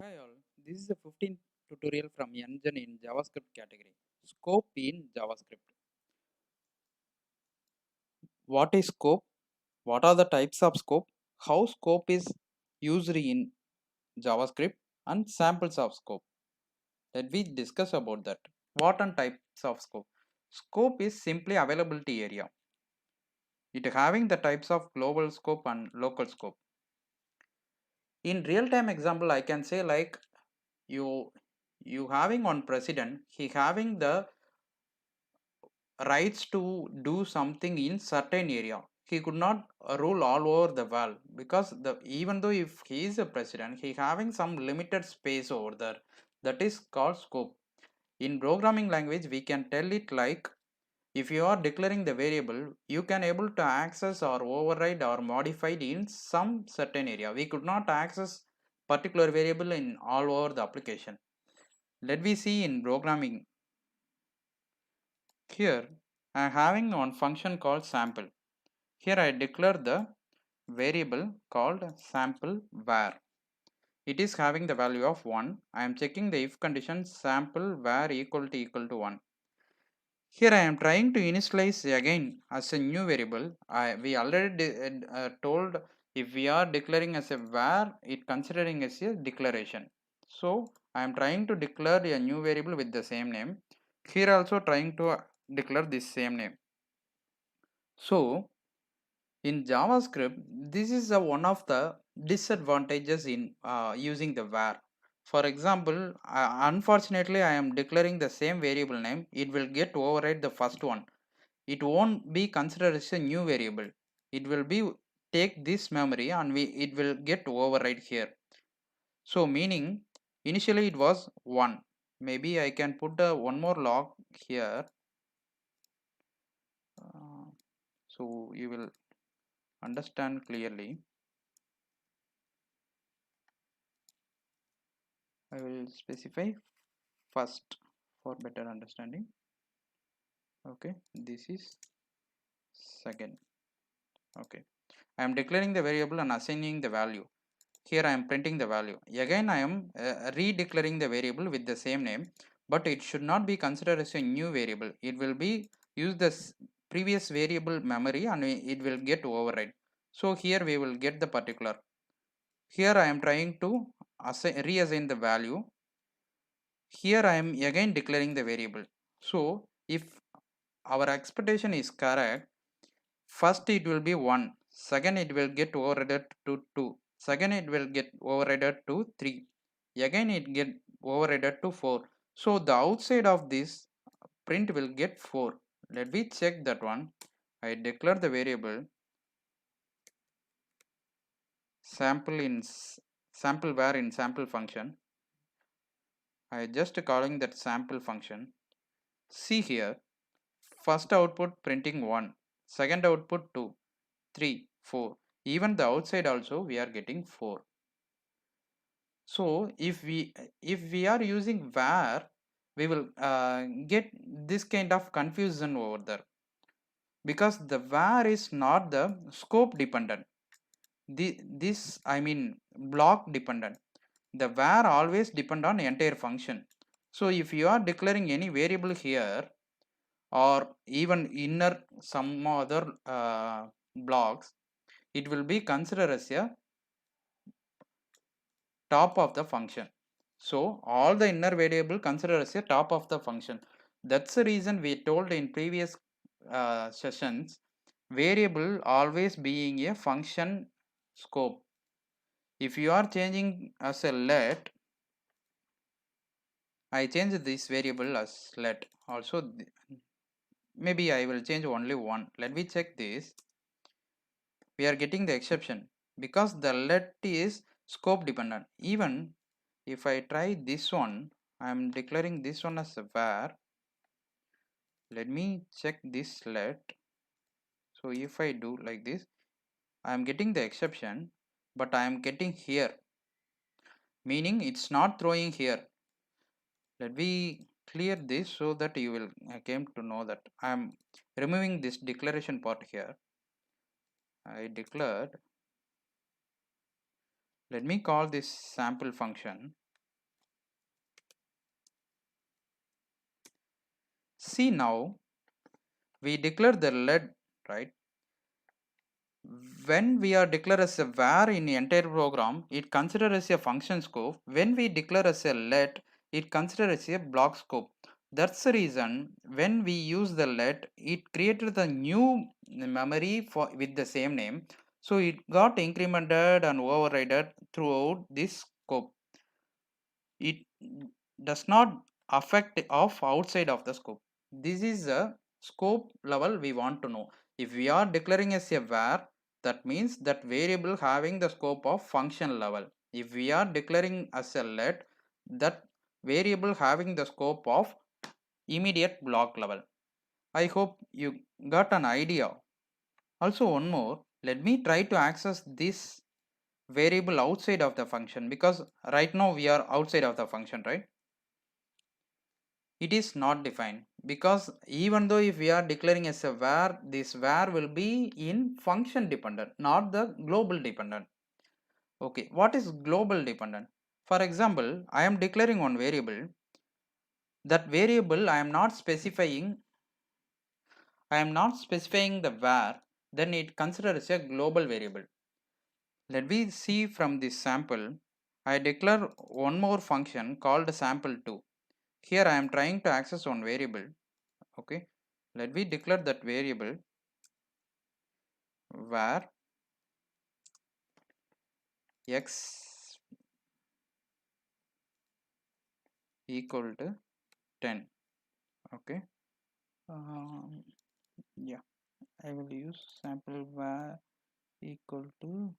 Hi all, this is a 15th tutorial from Yanjan in JavaScript category. Scope in JavaScript. What is scope? What are the types of scope? How scope is used in JavaScript and samples of scope. Let me discuss about that. What are types of scope? Scope is simply availability area. It having the types of global scope and local scope. In real-time example, I can say like you you having on president, he having the rights to do something in certain area. He could not rule all over the world because the even though if he is a president, he having some limited space over there. That is called scope. In programming language, we can tell it like if you are declaring the variable, you can able to access or override or modify it in some certain area. We could not access particular variable in all over the application. Let me see in programming. Here I am having one function called sample. Here I declare the variable called sample var. It is having the value of 1. I am checking the if condition sample var equal to 1. Here I am trying to initialize again as a new variable. We already told if we are declaring as a var, it considering as a declaration. So I am trying to declare a new variable with the same name. Here also trying to declare this same name. So in JavaScript, this is one of the disadvantages in using the var. For example, unfortunately, I am declaring the same variable name. It will get override the first one. It won't be considered as a new variable. It will be take this memory and it will get override here. So meaning initially it was 1. Maybe I can put one more log here. So you will understand clearly. I will specify first for better understanding. Okay, this is second. Okay, I am declaring the variable and assigning the value. Here I am printing the value. Again I am redeclaring the variable with the same name, but it should not be considered as a new variable. It will be use the previous variable memory and it will get override. So here we will get the particular. Here I am trying to reassign the value. Here I am again declaring the variable. So if our expectation is correct, first it will be 1, second it will get overridden to 2, second it will get overridden to 3, again it get overridden to 4. So the outside of this print will get 4. Let me check that one. I declare the variable sample in sample var in sample function. I just calling that sample function. See here, first output printing 1, second output 2, 3, 4. Even the outside also we are getting 4. So if we are using var, we will get this kind of confusion over there because the var is not the scope dependent. This I mean block dependent. The var always depend on entire function. So if you are declaring any variable here or even inner some other blocks, it will be considered as a top of the function. So all the inner variable considered as a top of the function. That's the reason we told in previous sessions, variable always being a function scope. If you are changing as a let, I change this variable as let. Also, maybe I will change only one. Let me check this. We are getting the exception because the let is scope dependent. Even if I try this one, I am declaring this one as a var. Let me check this let. So if I do like this, I am getting the exception, but I am getting here, meaning it's not throwing here. Let me clear this so that you will came to know that I am removing this declaration part here. I declared. Let me call this sample function. See now, we declare the let, right? When we are declare as a var in the entire program, it consider as a function scope. When we declare as a let, it consider as a block scope. That's the reason when we use the let, it created the new memory for with the same name, so it got incremented and overridden throughout this scope. It does not affect of outside of the scope. This is a scope level we want to know. If we are declaring as a var, that means that variable having the scope of function level. If we are declaring as a let, that variable having the scope of immediate block level. I hope you got an idea. Also, one more, let me try to access this variable outside of the function, because right now we are outside of the function, right? It is not defined, because even though if we are declaring as a var, this var will be in function dependent, not the global dependent. Okay, what is global dependent? For example, I am declaring one variable. That variable I am not specifying the var, then it considers a global variable. Let me see from this sample. I declare one more function called sample2. Here I am trying to access one variable. Okay, let me declare that variable var x equal to 10. Okay, um, yeah, I will use sample var equal to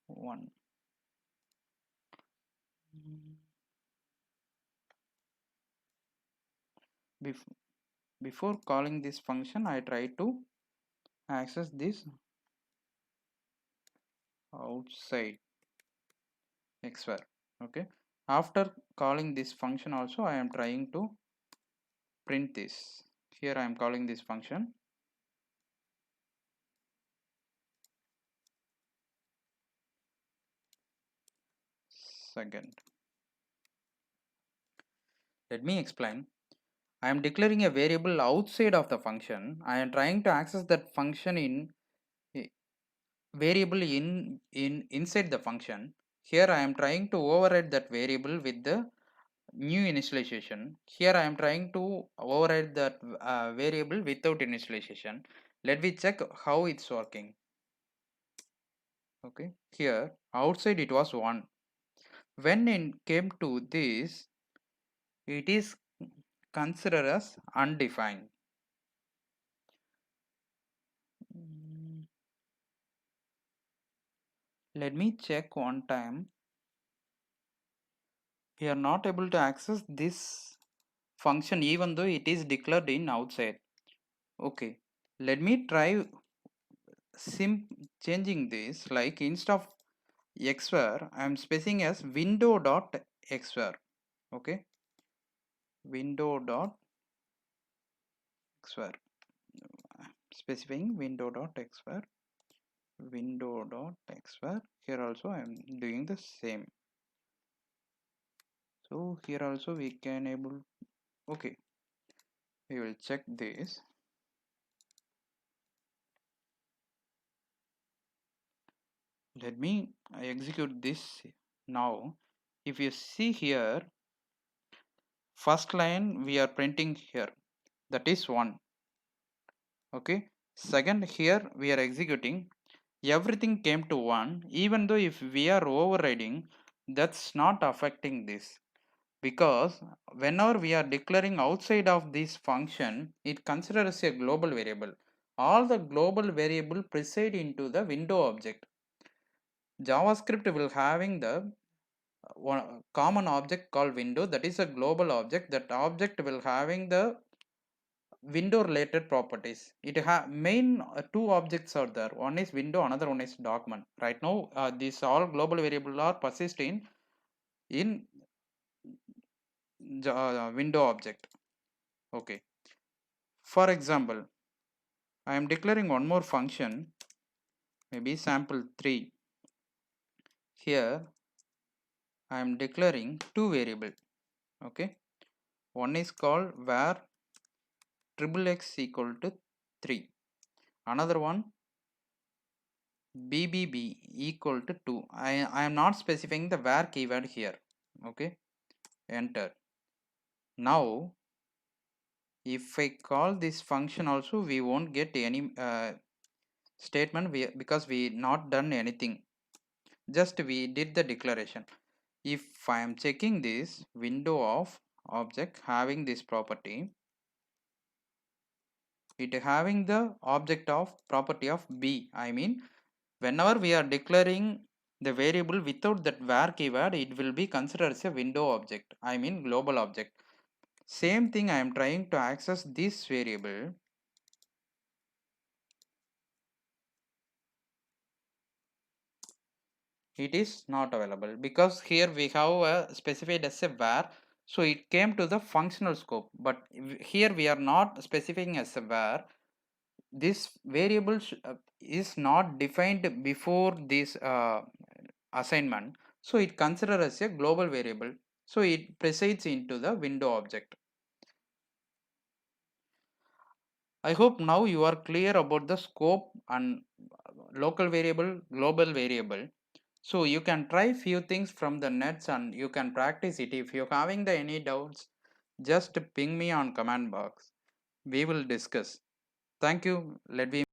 1. Mm, bef- Before calling this function, I try to access this outside xvar. Okay, after calling this function also, I am trying to print this. Here I am calling this function. Second, let me explain. I am declaring a variable outside of the function. I am trying to access that function in variable in inside the function. Here I am trying to override that variable with the new initialization. Here I am trying to override that variable without initialization. Let me check how it's working. Okay, here outside it was 1. When it came to this, it is considered as undefined. Mm, let me check one time. We are not able to access this function even though it is declared in outside. Okay, let me try changing this, like instead of xvar I am specifying as window dot xvar. Okay, window dot xvar, specifying window dot xvar, window dot xvar. Here also I am doing the same. So here also we can able. Okay, we will check this. Let me execute this now. If you see here, first line we are printing here, that is 1. Okay, second, here we are executing, everything came to 1. Even though if we are overriding, that's not affecting this, because whenever we are declaring outside of this function, it considers a global variable. All the global variable preside into the window object. JavaScript will having the one common object called window, that is a global object. That object will having the window related properties. It have main two objects are there. One is window, another one is document. Right now these all global variable are persist in window object. Okay, for example, I am declaring one more function, maybe sample3. Here I am declaring two variable. Okay, One is called var triple x equal to 3. Another one BBB equal to 2. I am not specifying the var keyword here. Okay, enter. Now if I call this function also, we won't get any statement because we not done anything, just we did the declaration. If I am checking this window of object having this property, it having the object of property of b, I mean whenever we are declaring the variable without that var keyword, it will be considered as a window object, I mean global object. Same thing, I am trying to access this variable. It is not available because here we have specified as a var, so it came to the functional scope, but here we are not specifying as a var. This variable is not defined before this assignment, so it considered as a global variable, so it precedes into the window object. I hope now you are clear about the scope and local variable, global variable. So you can try few things from the nets and you can practice it. If you're having the any doubts, just ping me on comment box. We will discuss. Thank you. Let me